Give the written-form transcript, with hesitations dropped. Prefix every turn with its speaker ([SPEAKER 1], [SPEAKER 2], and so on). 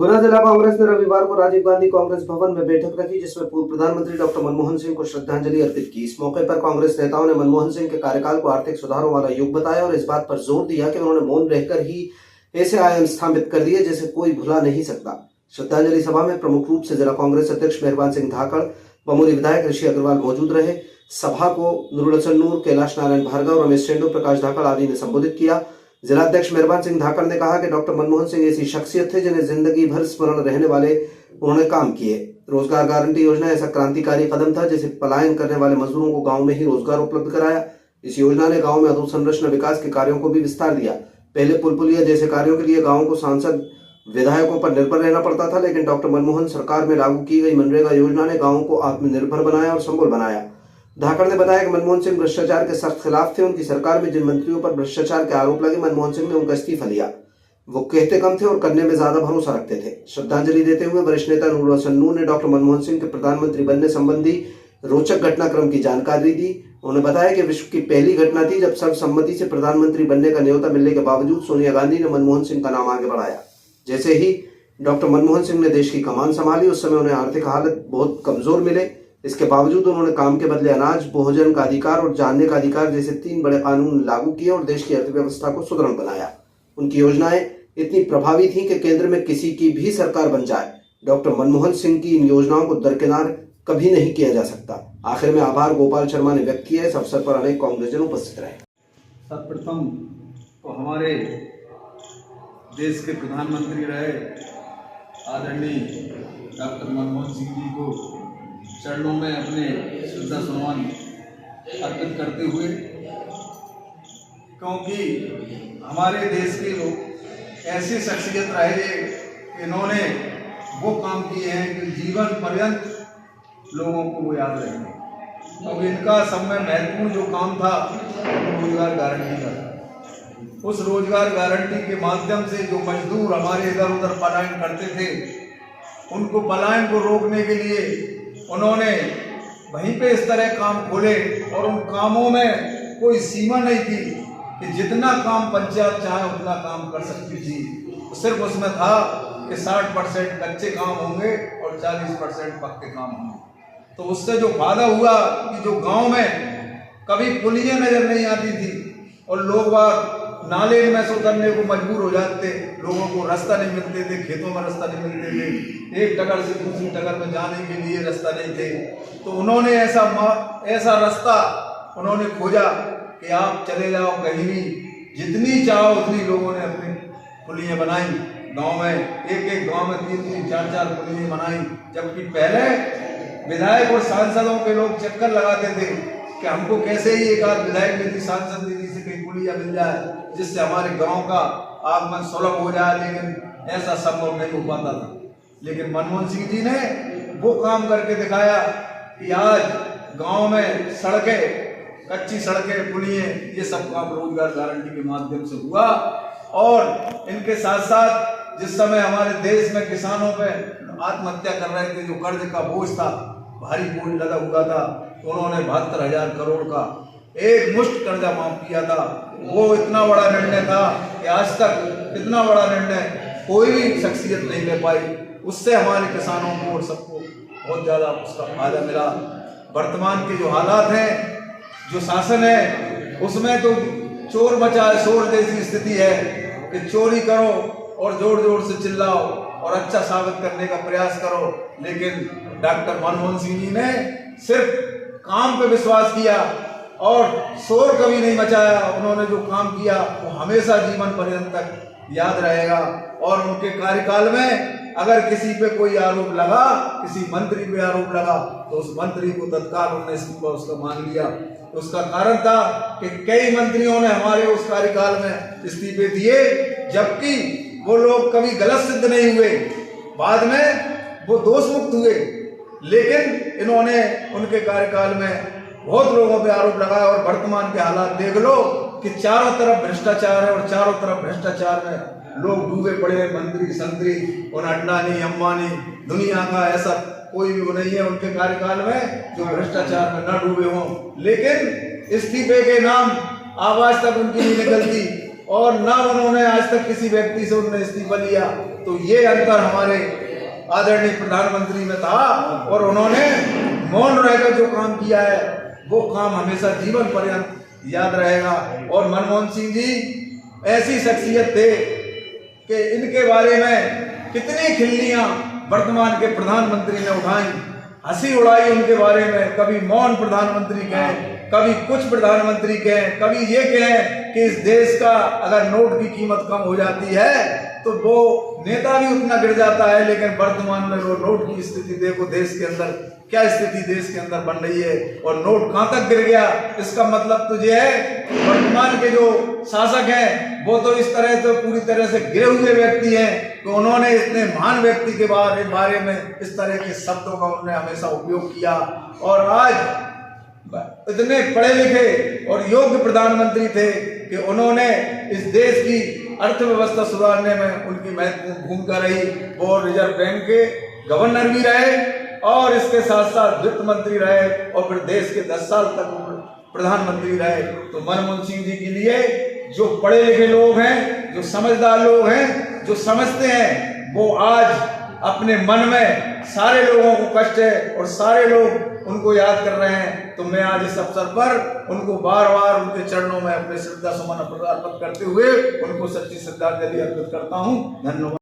[SPEAKER 1] गुना जिला कांग्रेस ने रविवार को राजीव गांधी कांग्रेस भवन में बैठक रखी, जिसमें पूर्व प्रधानमंत्री डॉक्टर मनमोहन सिंह को श्रद्धांजलि अर्पित की। इस मौके पर कांग्रेस नेताओं ने मनमोहन सिंह के कार्यकाल को आर्थिक सुधारों वाला युग बताया और इस बात पर जोर दिया कि उन्होंने मौन रहकर ही ऐसे आयाम स्थापित कर दिए जिसे कोई भुला नहीं सकता। श्रद्धांजलि सभा में प्रमुख रूप से जिला कांग्रेस अध्यक्ष मेहरबान सिंह धाकड़, बमोरी विधायक ऋषि अग्रवाल मौजूद रहे। सभा को नूरुल हसन नूर, कैलाश नारायण भार्गव, रमेश चेंडू, प्रकाश धाकड़ आदि ने संबोधित किया। जिलाध्यक्ष मेहरबान सिंह धाकड़ ने कहा कि डॉक्टर मनमोहन सिंह ऐसी शख्सियत थे जिन्हें जिंदगी भर स्मरण रहने वाले उन्होंने काम किए। रोजगार गारंटी योजना ऐसा क्रांतिकारी कदम था जिसे पलायन करने वाले मजदूरों को गांव में ही रोजगार उपलब्ध कराया। इस योजना ने गांव में अधोसंरचना विकास के कार्यों को भी विस्तार दिया। पहले पुल पुलिया जैसे कार्यों के लिए गाँव को सांसद विधायकों पर निर्भर रहना पड़ता था, लेकिन डॉक्टर मनमोहन सरकार में लागू की गई मनरेगा योजना ने गाँव को आत्मनिर्भर बनाया और संबल बनाया। धाकड़ ने बताया कि मनमोहन सिंह भ्रष्टाचार के सख्त खिलाफ थे। उनकी सरकार में जिन मंत्रियों पर भ्रष्टाचार के आरोप लगे, मनमोहन सिंह ने उनका इस्तीफा लिया। वो कहते कम थे और करने में ज्यादा भरोसा रखते थे। श्रद्धांजलि देते हुए वरिष्ठ नेता नूरुल हसन नूर ने डॉक्टर मनमोहन सिंह के प्रधानमंत्री बनने संबंधी रोचक घटनाक्रम की जानकारी दी। उन्होंने बताया कि विश्व की पहली घटना थी जब सर्वसम्मति से प्रधानमंत्री बनने का न्योता मिलने के बावजूद सोनिया गांधी ने मनमोहन सिंह का नाम आगे बढ़ाया। जैसे ही डॉक्टर मनमोहन सिंह ने देश की कमान संभाली, उस समय उन्हें आर्थिक हालत बहुत कमजोर मिले। इसके बावजूद उन्होंने काम के बदले अनाज, भोजन का अधिकार और जानने का अधिकार जैसे 3 बड़े कानून लागू किए और देश की अर्थव्यवस्था को सुदृढ़ बनाया। उनकी योजनाएं इतनी प्रभावी थीं कि केंद्र में किसी की भी सरकार बन जाए, डॉक्टर मनमोहन सिंह की इन योजनाओं को दरकिनार कभी नहीं किया जा सकता। आखिर में आभार गोपाल शर्मा ने व्यक्त किया। इस अवसर पर अनेक कांग्रेसजन उपस्थित रहे।
[SPEAKER 2] सर्वप्रथम तो हमारे देश के प्रधानमंत्री रहे आदरणीय डॉक्टर मनमोहन सिंह जी को चरणों में अपने श्रद्धा सुमन अर्पित करते हुए, क्योंकि हमारे देश के लोग ऐसी शख्सियत रहे कि इन्होंने वो काम किए हैं कि जीवन पर्यंत लोगों को वो याद रहेंगे। क्योंकि इनका सब में महत्वपूर्ण जो काम था रोजगार गारंटी का। उस रोजगार गारंटी के माध्यम से जो मजदूर हमारे इधर उधर पलायन करते थे, उनको पलायन को रोकने के लिए उन्होंने वहीं पे इस तरह काम खोले और उन कामों में कोई सीमा नहीं थी कि जितना काम पंचायत चाहे उतना काम कर सकती थी। सिर्फ उसमें था कि 60% कच्चे काम होंगे और 40% पक्के काम होंगे। तो उससे जो फायदा हुआ कि जो गांव में कभी पुलियां नजर नहीं आती थी और लोग वह नाले में से उतरने को मजबूर हो जाते, लोगों को रास्ता नहीं मिलते थे, खेतों में रास्ता नहीं मिलते थे, एक टगर से दूसरी टगर में जाने के लिए रास्ता नहीं थे। तो उन्होंने ऐसा रास्ता उन्होंने खोजा कि आप चले जाओ कहीं भी, जितनी चाहो उतनी लोगों ने अपनी पुलियां बनाई। गांव में एक गांव में 3-3, 4-4 पुलियां बनाई, जबकि पहले विधायक और सांसदों के लोग चक्कर लगाते थे कि हमको कैसे ही एक आध विधायक निधि, सांसद निधि से कहीं पुलिया मिल जाए जिससे हमारे गांव का आगमन सुलभ हो जाए, लेकिन ऐसा संभव नहीं हो पाता था। लेकिन मनमोहन सिंह जी ने वो काम करके दिखाया कि आज गांव में सड़कें, कच्ची सड़कें, पुलिये, ये सब काम रोजगार गारंटी के माध्यम से हुआ। और इनके साथ साथ जिस समय हमारे देश में किसानों पे आत्महत्या कर रहे थे, जो कर्ज का बोझ था, भारी बोझ लगा हुआ था, तो उन्होंने 72,000 करोड़ का एक मुश्त कर्जा माफ किया था। वो इतना बड़ा निर्णय था कि आज तक इतना बड़ा निर्णय कोई भी शख्सियत नहीं ले पाई। उससे हमारे किसानों को और सबको बहुत ज़्यादा उसका फायदा मिला। वर्तमान के जो हालात हैं, जो शासन है, उसमें तो चोर बचाए शोर जैसी स्थिति है कि चोरी करो और जोर जोर से चिल्लाओ और अच्छा साबित करने का प्रयास करो। लेकिन डॉक्टर मनमोहन सिंह जी ने सिर्फ काम पे विश्वास किया और शोर कभी नहीं मचाया। उन्होंने जो काम किया वो हमेशा जीवन पर्यंत तक याद रहेगा। और उनके कार्यकाल में अगर किसी पे कोई आरोप लगा, किसी मंत्री पे आरोप लगा, तो उस मंत्री को तत्काल उन्होंने इस्तीफा उसका मान लिया। उसका कारण था कि कई मंत्रियों ने हमारे उस कार्यकाल में इस्तीफे दिए, जबकि वो लोग कभी गलत सिद्ध नहीं हुए, बाद में वो दोष मुक्त हुए। लेकिन इन्होंने उनके कार्यकाल में बहुत लोगों पे आरोप लगाया। और वर्तमान के हालात देख लो कि चारों तरफ भ्रष्टाचार है और चारों तरफ भ्रष्टाचार में लोग डूबे पड़े हैं। मंत्री संतरी और अडानी अंबानी, दुनिया का ऐसा कोई भी वो नहीं है उनके कार्यकाल में जो भ्रष्टाचार में न डूबे हों। लेकिन इस्तीफे के नाम आवाज तक उनकी नहीं निकलती। और ना उन्होंने आज तक किसी व्यक्ति से उन्होंने इस्तीफा लिया। तो ये अंतर हमारे आदरणीय प्रधानमंत्री में था और उन्होंने मौन रहकर जो काम किया है वो काम हमेशा जीवन पर्यंत याद रहेगा। और मनमोहन सिंह जी ऐसी शख्सियत थे कि इनके बारे में कितनी खिल्लियां वर्तमान के प्रधानमंत्री ने उठाई, हंसी उड़ाई उनके बारे में। कभी मौन प्रधानमंत्री कहें, कभी कुछ प्रधानमंत्री कहें, कभी ये कहें कि इस देश का अगर नोट की कीमत कम हो जाती है तो वो नेता भी उतना गिर जाता है। लेकिन वर्तमान में वो नोट की स्थिति देखो, देश के अंदर क्या स्थिति देश के अंदर बन रही है और नोट कहां तक गिर गया। इसका मतलब तो ये है वर्तमान के जो शासक हैं वो तो इस तरह तो पूरी तरह से गिरे हुए व्यक्ति हैं कि उन्होंने इतने महान व्यक्ति के बारे में इस तरह के शब्दों का उन्होंने हमेशा उपयोग किया। और आज इतने पढ़े लिखे और योग्य प्रधानमंत्री थे कि उन्होंने इस देश की अर्थव्यवस्था सुधारने में उनकी महत्वपूर्ण भूमिका रही। वो रिजर्व बैंक के गवर्नर भी रहे और इसके साथ साथ वित्त मंत्री रहे और फिर देश के 10 साल तक प्रधानमंत्री रहे। तो मनमोहन सिंह जी के लिए जो पढ़े लिखे लोग हैं, जो समझदार लोग हैं, जो समझते हैं, वो आज अपने मन में सारे लोगों को कष्ट है और सारे लोग उनको याद कर रहे हैं। तो मैं आज इस अवसर पर उनको बार बार उनके चरणों में अपने श्रद्धा सुमन अर्पित करते हुए उनको सच्ची श्रद्धांजलि अर्पित करता हूँ। धन्यवाद।